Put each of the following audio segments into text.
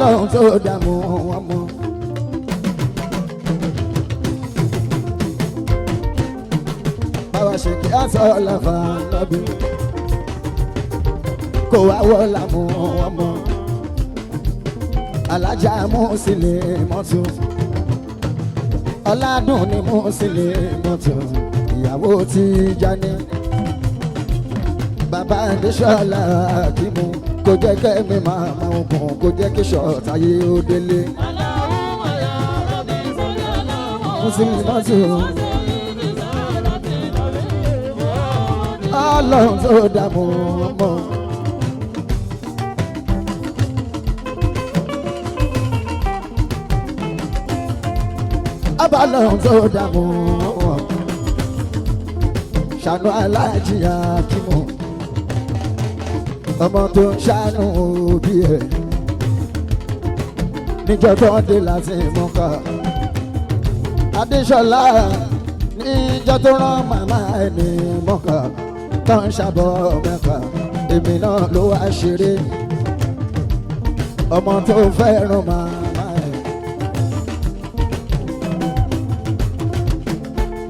ọlọ́run tó dààmú wọn mọ́. báwa ṣe kí á sọ ọlọ́fà lọ́bí kó wá wọ́ làmú wọn mọ́. alájà mú sílẹ̀ mọ́tò ọ̀làdùn ni mú sílẹ̀ mọ́tò ìyàwó ti jáde. bàbá Adéṣọlá kí mu kò jẹ́ kẹ́mi máa ma ogun kò jẹ́ kí ṣọ̀tayé ó délé. Mùsùlùmí mọ́tò ọlọ́run tó dààmú ọmọ. Ọlọ́run tó dààmú ọmọ. Ṣàánú aláàjìyà kí mu ọmọ tó ń ṣàánú òbí ẹ̀ níjọ́ tó ń dé láti mọ́kà. Adéṣọlá níjọ́ tó rán màmá ẹ̀ ní mọ́kà tó ń ṣàbọ̀ mẹ́kà èmi náà ló wá ṣeré ọmọ tó fẹ́ràn màmá ẹ̀.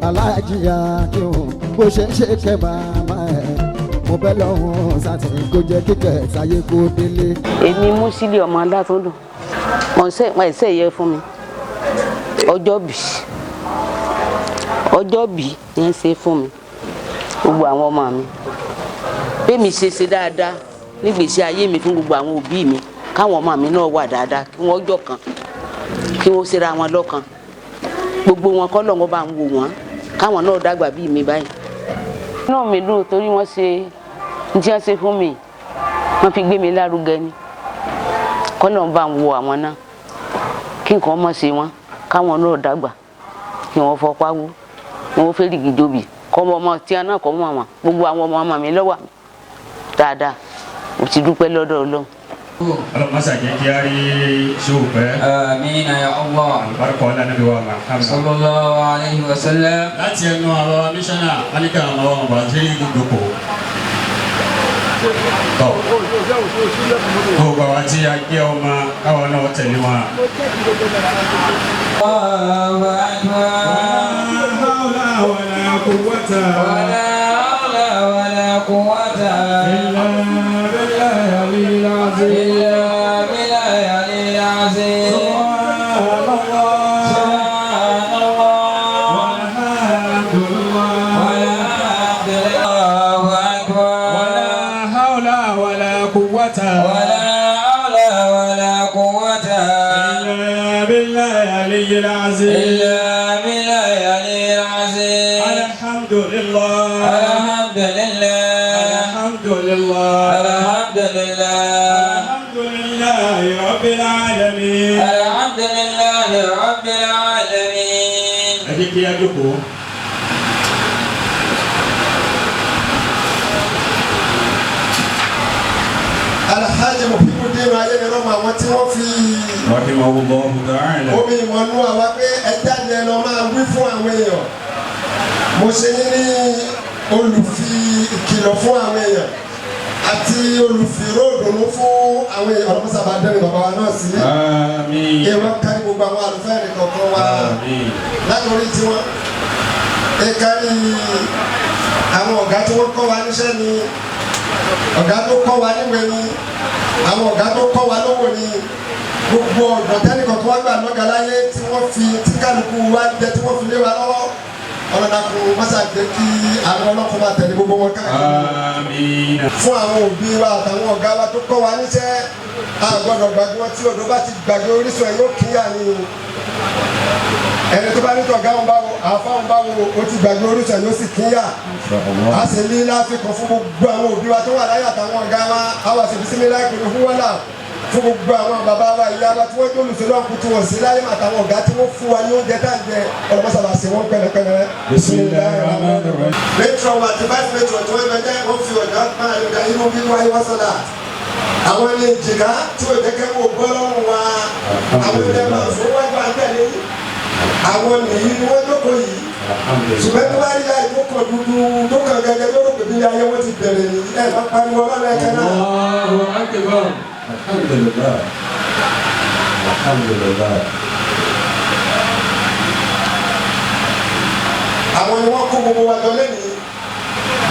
aláàjìyà kí o bó ṣe ń ṣe kẹ́ màmá ẹ̀ mo bẹ́ lọ́hùn sátì kó jẹ́ kíkẹ́ sáyé kó délé. èmi mú sílé ọmọ Alátúndùn wọn ṣe yẹ fún mi ọjọ́ bí yẹn ṣe fún mi gbogbo àwọn ọmọ mi bẹ́ẹ̀ mi ṣe dáadáa nígbèsí ayé mi fún gbogbo àwọn òbí mi káwọn ọmọ mi náà wà dáadáa kí wọ́n jọ kan kí wọ́n ṣera wọn lọ́kan gbogbo wọn kọ́ lọ́wọ́ bá ń wò wọ́n káwọn náà dàgbà bíi mi báyìí. inú mi dùn torí wọ́n ṣe ní tí wọ́n ṣe fún mi wọ́n fi gbé mi lárugẹ ni kọ́ lọ́wọ́ bá ń wo àwọn náà kí nǹkan mọ̀ ṣe wọ́n káwọn náà dàgbà kí wọ́n fọpá wú wọ́n fẹ́ rìgì dòbì kọ́ ọmọ tí a náà kọ́ mọ̀ wọn gbogbo àwọn ọmọ mi lọ́wọ́ dáadáa mo ti dúpẹ́ lọ́dọ̀ Ọlọ́run. Alamasa jẹ́ kí a rí ṣòwò pẹ́. Àmín ya Allah. Àlùbáríkà ọ̀la nàbí wa Muhammad. Sallallahu alayhi wa sallam. Láti ẹnu àwọn mísánná Alika àwọn ọmọ àti ìdókò. Tọ́ gbogbo àwọn tí a jẹ́ ọmọ káwọn náà tẹ̀lé wọn. Wala wala quwwata. Wala wala quwwata. Alhaji Muhyiddin Ayélujára àwọn tí wọ́n fi omi ìmọ̀nú àwa pé ẹja ni ẹ lọ máa wí fún àwọn èèyàn. Mo ṣe yín ní olùfi ìkìlọ̀ fún àwọn èèyàn àti olùfìròdùnú fún àwọn èèyàn ọlọ́pàá sábà dẹ́rìn bàbá wa náà sí. Ìwọ́n kárí gbogbo àwọn àlùfáà ẹ̀rìn kọ̀ọ̀kan wa látòrí tiwọn. Ìkárí àwọn ọ̀gá tí wọ́n kọ́ wa níṣẹ́ ni ọ̀gá tó kọ́ wa níwèé ni àwọn ọ̀gá tó kọ́ wa lówó ni gbogbo ọ̀dọ̀ tẹ́nìkan tó wá gbà lọ́gà láyé tí wọ́n fi tí kálukú wa jẹ tí wọ́n fi lé wa lọ́wọ́ ọlọ́dàkùn mọ́sàgbé kí àwọn ọlọ́kùnrin máa tẹ̀lé gbogbo wọn káàkiri. Fún àwọn òbí wa àtàwọn ọ̀gá wa tó kọ́ wa níṣẹ́ a gbọ́dọ̀ gbàgbé wọn tí odò bá ti gbàgbé orísun ẹ̀ yóò kíyà ni ẹni tó bá ní tọ̀gá wọn bá wo àfáwọn bá wo o ti gbàgbé orísun ẹ̀ yóò sì kíyà. A sì ní láfikún fún gbogbo àwọn òbí wa tó wà láyé àtàwọn ọ̀gá wa àwọn àṣìbí sí mi láì pẹ̀lú fún wọn náà fún gbogbo àwọn bàbá wa ìyá wa tí wọ́n jó olùsọ̀rọ̀ ọ̀kú tí wọ́n sí láyé àtàwọn ọ̀gá tí wọ́n fún wa ní oúnjẹ tá à ń jẹ ọlọ́mọsàlá sí wọn pẹ̀lẹ́pẹ̀lẹ́. Metron wa ti five metron tí wọ́n gbẹ́jẹ́ wọ́n fi ọ̀gá máa lọ́gà inú bí wáyé wọ́n sọ̀dà. Àwọn ilé ìjìká tí wọ́n jẹ́kẹ́ wọ́n gbọ́ lọ́rùn wa àwọn ilé máa fún wájú àtẹ̀lé àwọn nìyí ni wọ́n jókòó yìí. Ṣùgbọ́n tí wọ́n rí láì tó kàn dúdú tó kàn gẹ́gẹ́ tó rò pé bí ayé wọ́n ti bẹ̀rẹ̀ nìyí ẹ̀ máa pariwo ọlọ́run ẹ̀kẹ́ náà. alhamdulillah. àwọn ni wọ́n kó gbogbo wa jọ lẹ́nìí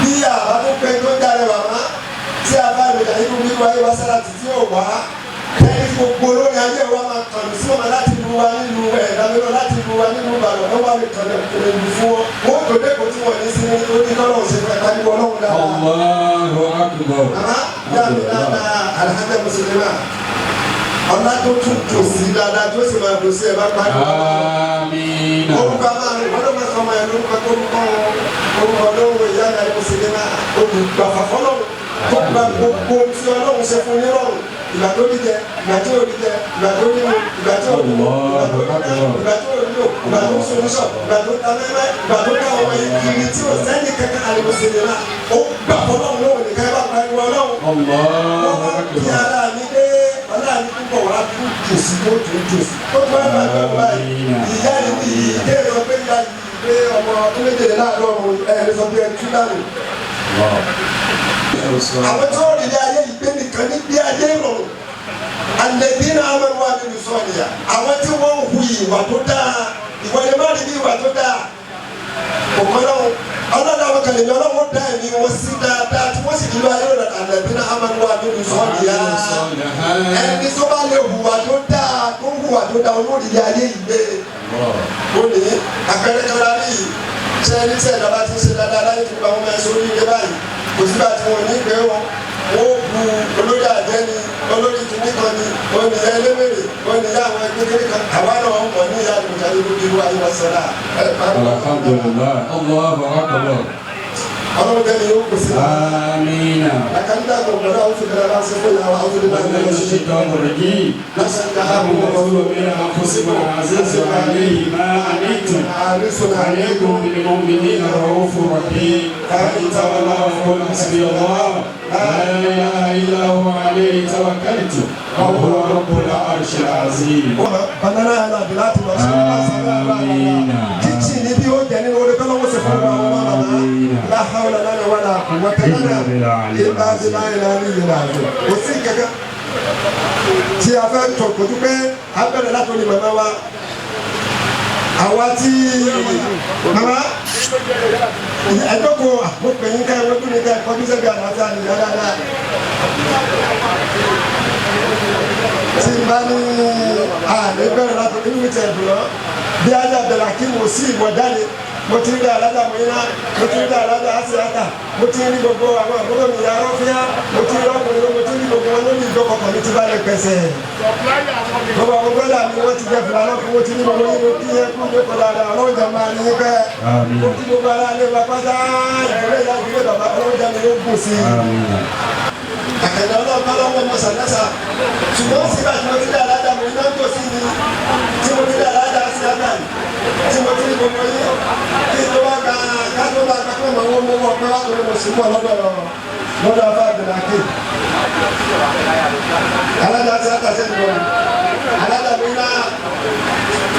bí àbá tó pẹ́ tó jáde wà má tí a bá ròyìn àyíkú bí wáyé wá sára títí ò wá ẹni gbogbo lórí ayé wa máa kàn sí ọmọ láti lu wa nínú ẹ̀ẹ́dàmínú láti lu wa nínú Ìbàdàn lọ́wọ́ àmì kan lè lù fún wọn wọ́n tó dẹ́kun tí wọ́n ní sí ní oníkọ́lọ́ òṣèlú ẹ̀ka ní ọlọ́run dáadáa. Allahu akbar. yàrá dáadáa alhamdulilayi musulima ọ̀nà tó tún tò sí dáadáa tó sì máa tò sí ẹ̀ bá parí. Àmín. orúkọ máa ń wọ́n ló máa sọ ọmọ ẹ̀ lórúkọ tó ń kọ́ orúkọ lóhùn ìyá náà musulima olùgbàfà fọlọ́run tó gba gbogbo tí ọlọ́run ṣe fún nírọ̀rùn ìgbà tó rí jẹ ìgbà tí ò rí jẹ ìgbà tó rí mu ìgbà tí ò rí mu ìgbà tó rí ná ìgbà tó rí lò ìgbà tó sunu sọ ìgbà tó ta mẹ́mẹ́ ìgbà tó ta ọmọ ìkiri tí ò sẹ́ni kankan àlùmọ̀sẹ̀lẹ̀ náà ó gbà fọlọ́run lóhùn nìkan ẹ bá pariwo ọlọ́run. kí ara mi dé ọlá mi púpọ̀ wá fún jòsí tó tó jòsí tó tó ẹ̀ máa gbọ́ báyìí ìyá yìí ìdé ìrọ̀ pé ìyá yìí pé ọmọ ọdún méjèlé láàárọ̀ ẹ̀ sọ pé ẹ tú dànù. àwọn tó rí ilé ayé ìgbé nìkan ní bí ayé rọrùn àlẹ́bí náà máa ń wá nínú sọ́ọ̀nìyà àwọn tí wọ́n ń hu ìwà tó dáa ìwà ni má rí bí ìwà tó dáa òkú ọlọ́run àwọn kan lè ní ọlọ́run dá ẹ̀mí wọn sí dáadáa tí wọ́n sì nílò ayé rẹ̀ àlẹ́bí náà máa ń wá nínú sọ́ọ̀nìyà ẹni tó bá lè hùwà tó dáa tó ń hùwà tó dáa olórí ilé ayé ìgbé ó ní àpẹẹrẹ kan lárí yìí ṣe ẹni tí ẹ̀dá bá ti ń ṣe dáadáa láyé tó gba wọn ẹ̀ṣọ́ orí ilé báyìí kò sígbà tí wọn ò ní gbé wọn ó bu olórí àjẹ́ ni olórí kìíní kan ni oníyà ẹlẹ́mẹ̀rẹ̀ oníyà àwọn ẹgbẹ́ kékeré kan àwa náà mọ̀ ní ìyá àdìmọ̀jà ní gbogbo ìlú ayé wa sọ̀rọ̀ alhamdulillah. Allahu akbar. ọlọ́run jẹ́ ni yóò kò sí. Amina. àkàndá gbogbo náà ó fi dára bá ṣe fún ìyàwó àwọn olùdó náà lọ́wọ́ ṣe. الشيطان الرجيم. لكم رسول من انفسكم عزيز عليه ما عنتم عليكم بالمؤمنين رؤوف رحيم فإن تولوا فقل حسبي الله لا اله الا هو عليه توكلت وهو رب العرش العظيم. banana yẹn náà bí láti wọ́n ṣe kíchìn ní bí ó jẹ́ nínú orí kọ́lọ́wọ́ ṣe fún wa wọn bàbá láhàwọ̀lá lánàá wà láà kún wọ́n tẹ́lẹ̀ náà ìgbà tí láyé náà ní ìyẹn náà kò sí kẹ̀kẹ́ tí a fẹ́ tó kojú pé a bẹ̀rẹ̀ láti orí màmá wa àwa tí màmá ẹjọ́ ko àpò pẹ̀yìn ká ẹwọ́n tó ní ká ẹ̀kọ́ bí sẹ́bi àlàáfíà ní ìyá dáadáa tí n bá ní àlè bẹ̀rẹ̀ láti orí mi tẹ̀ dùn lọ bí ajá bẹ̀rẹ̀ kí mo sí ìwọ̀ jáde mo ti rí alájà mọ́yìnà mo ti rí alájà àṣìyàtà mo ti rí gbogbo àwọn àbúrò mi yàrá fíà mo ti rí ọkùnrin mo ti rí gbogbo wọn lórí ìjókòó mi ti bá lè pẹ̀sẹ̀. gbogbo àwọn gbọ́dọ̀ mi wọ́n ti jẹ́ fìlà náà fún mo ti rí gbogbo yín mo kí yẹn kú lóko dáadáa ọlọ́run jẹ́ máa ní í pẹ́. mo ti gbogbo ara lè wá pátá ìdílé ìyá ìdílé bàbá ọlọ́run jẹ́ mi yóò gùn sí i. àkàndá ọlọ́run bá lọ́wọ́ mọ̀ sàlẹ́sà ṣùgbọ́n sígbà tí mo ti rí alájà mọ́yìnà tó sí ni tí mo ti rí alájà àṣìyàtà tí mo ti rí gbogbo yín kí ló wá ga kátó bá kápẹ́ mọ̀ wọ́n mú wọn pé wá lórí mo sì mọ̀ lọ́dọ̀ afá àgbẹ̀dàkè. alájà tí a tà sẹ́ni lọ́wọ́ alájà mi náà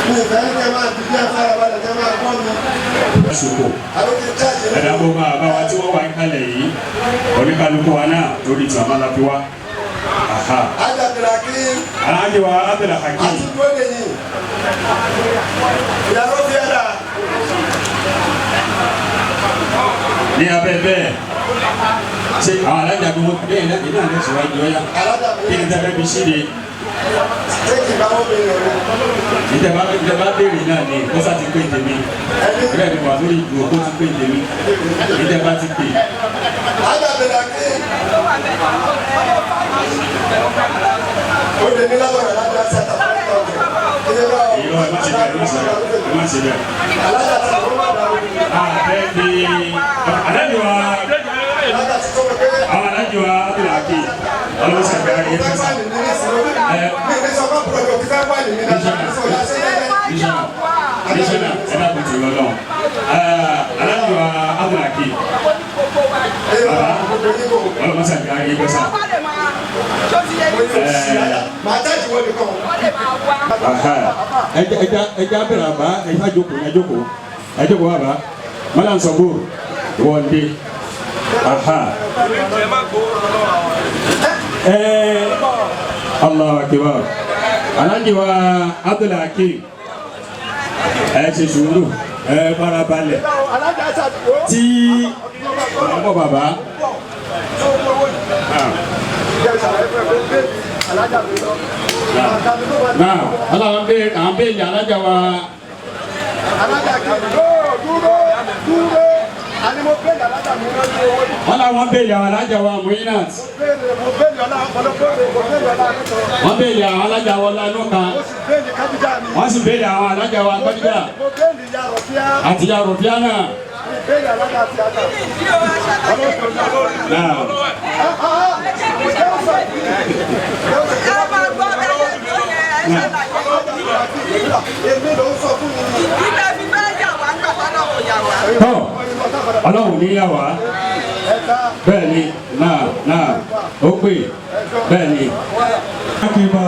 mi ìfẹ́ kẹ́ máa dìde afárá balẹ̀ kẹ́ máa gbọ́ mi. ẹ̀dá gbogbo àbáwá tí wọ́n wá ń kalẹ̀ yìí oníkálukú wa náà lórí tí a máa la fi wá. Àgbẹ̀dàkè. alájẹ wa abẹ́lẹ̀ hakim. àti dúró lè yìn ìyàrá fi ẹ̀dá. ní abẹ́ bẹ́ẹ̀ ṣe àwọn alájà gbogbo bẹ́ẹ̀ náà iná rẹ̀ sọ̀rọ̀ ìjọ ya kí ni tẹ́lẹ̀ fi ṣíde. ìjọba béèrè náà ni kọ́sà ti pé tèmi bẹ́ẹ̀ ni wà lórí ìgbò kó ti pé tèmi ìjọba ti pè. ó lè ní lábọ̀rọ̀ láti ṣe àtàkùn ìrọ̀ ẹ̀ má ṣe bẹ́ẹ̀ ẹ̀ má ṣe bẹ́ẹ̀. àbẹ́bí alájọ wa àwọn alájọ wa abẹ́lẹ̀ àkè ọlọ́wọ́ sàgbéra yẹn fẹ́ sá. bísọ̀nà ẹ̀ náà kò tù lọ́lọ́ alájọ wa abẹ́lẹ̀ àkè ọlọ́wọ́ sàgbéra yẹn fẹ́ sá. ẹja bẹ̀rẹ̀ àbá ẹja jókòó àbá Malam Sabur wọlé Allahu Akbar Alhaji wa Abdulhakeem ẹ ṣe sùúrù ẹ farabalẹ̀ tí ọmọ bàbá náà aláwọ̀ béèlì alájà wa wọ́n láwọn béèlì àwọn alájà wa Muinat wọ́n béèlì àwọn alájà wa Lanuka wọ́n sì béèlì àwọn alájà wa Kadija àti ya Rọ̀fíà náà. Ọlọ́run ní yà wá bẹ́ẹ̀ ni náà ó pè bẹ́ẹ̀ ni. Akíba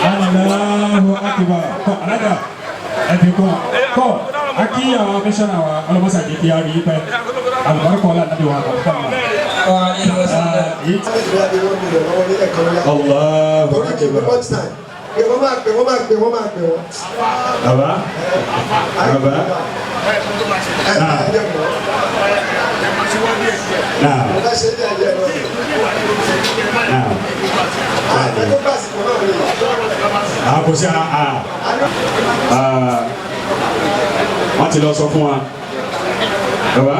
Allahu akbar kọ́ alága ẹ̀dín kọ́ akí àwọn mísọ́nà wa ọlọ́mọsà kìí kí a rí pẹ́ alùbáríkọ́ ọ̀la nàbí wa kọ́ fún wa. Allahu akbar. Wọ́n máa pè wọ́n. Bàbá. Wọ́n ti lọ sọ fún wa. Bàbá.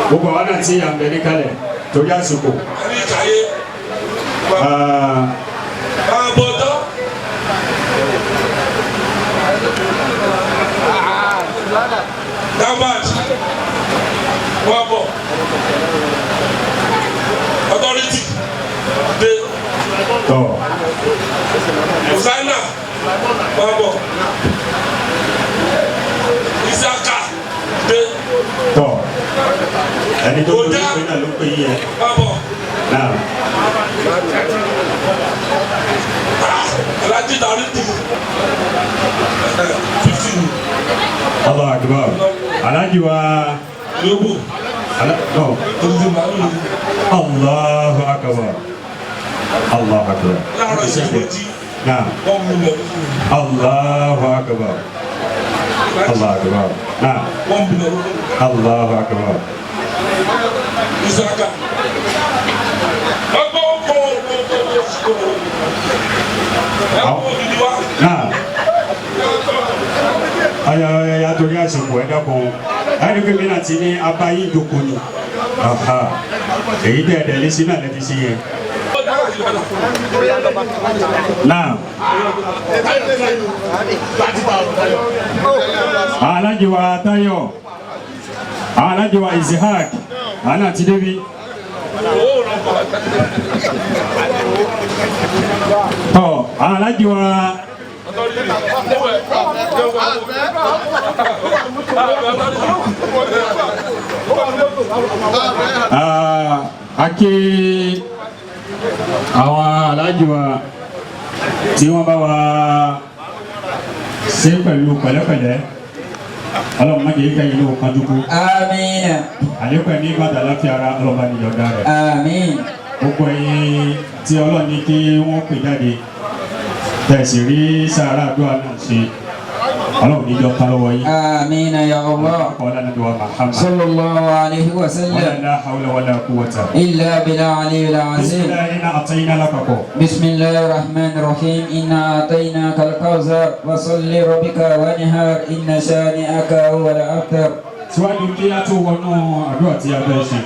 Gbogbo àwọn náà tí à ń bẹ ní kalẹ̀ torí àsìkò. Damat, Wabo, authority, de, Hosanna, Wabo, Isaka, de, ẹni tó lórí pé náà ló pé yí ẹ. Wabo, náà. Alhaji Dariti, 15. Allahu akbar. Alhaji wa Yobo. No. Allahu akbar. Allahu akbar. Nah. Allahu akbar. Allahu akbar. Nah. Allahu akbar. Isaka. Nah. Ayaya torí àsìkò ẹ̀dá kan ẹni pé mìíràn ti ní abáyé ìjókòó ni èyí tẹ́ ẹ̀dẹ̀ lé sí náà lẹ́ti sí yẹn. Náà Alhaji wa Táyọ̀ Alhaji wa Isihak àná ti débi. Alhaji wa Aki àwọn aláàjì wa tí wọ́n bá wa ṣe pẹ̀lú pẹ̀lẹ́pẹ̀lẹ́ Ọlọ́run má jẹ́ kẹ́yìn ló kan dúkú. Àmín. Àlékún ẹ̀mí bàtà láfíà ara Ọlọ́run bá ní yọ̀ǹda rẹ̀. Àmín. Gbogbo ẹ̀yin tí Ọlọ́run ní kí wọ́n pè jáde tẹ̀sí rí sàárà àdúrà náà ṣe Ọlọ́run ní jọ kan lọ́wọ́ yín. Àmín ya Allah. Ọlọ́run ní wa Muhammad. Sallallahu alayhi wa sallam. La hawla wala quwwata illa billahi al-aliyyil azim. Inna a'tayna laka. Bismillahir rahmanir rahim. Inna a'tainaka al-kawthar wa salli rabbika wanhar inna shani'aka huwal abtar. Síwájú kí á tó wọnú àdúrà tí a fẹ́ ṣe.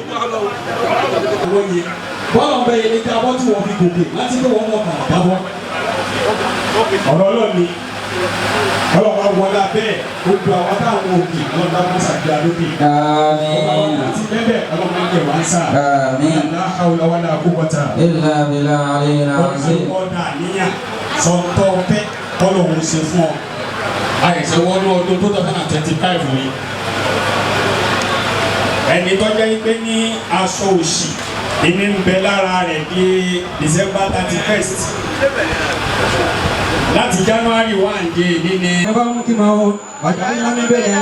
Bọ́lá ń bẹ yẹn ní ká bọ́ tí wọ́n fi gòkè láti pé wọ́n mọ̀ kà dábọ́. Ọ̀rọ̀ ọlọ́ni Ọlọ́run wọlé abẹ́ gbogbo àwọn táwọn òkè lọ́dà mọ́sàgbé lókè. Àmín. Àti bẹ́ẹ̀ Ọlọ́run ń jẹ̀ wá ń sà. Àmín. la hawla wala quwwata illa billahi al-aliyyil azim. Ọ̀dà àníyàn sọ̀tọ̀ pẹ́ Ọlọ́run ṣe fún ọ. Àìsàn wọnú ọdún 2025 ni. Ẹni tó jẹ́ pé ní aṣọ òṣì ìní ń bẹ lára rẹ̀ di December 31st. Láti January 1 dé ní. Ẹ bá mú kí n máa wọ, bàtà ńlá níbẹ̀ yẹn.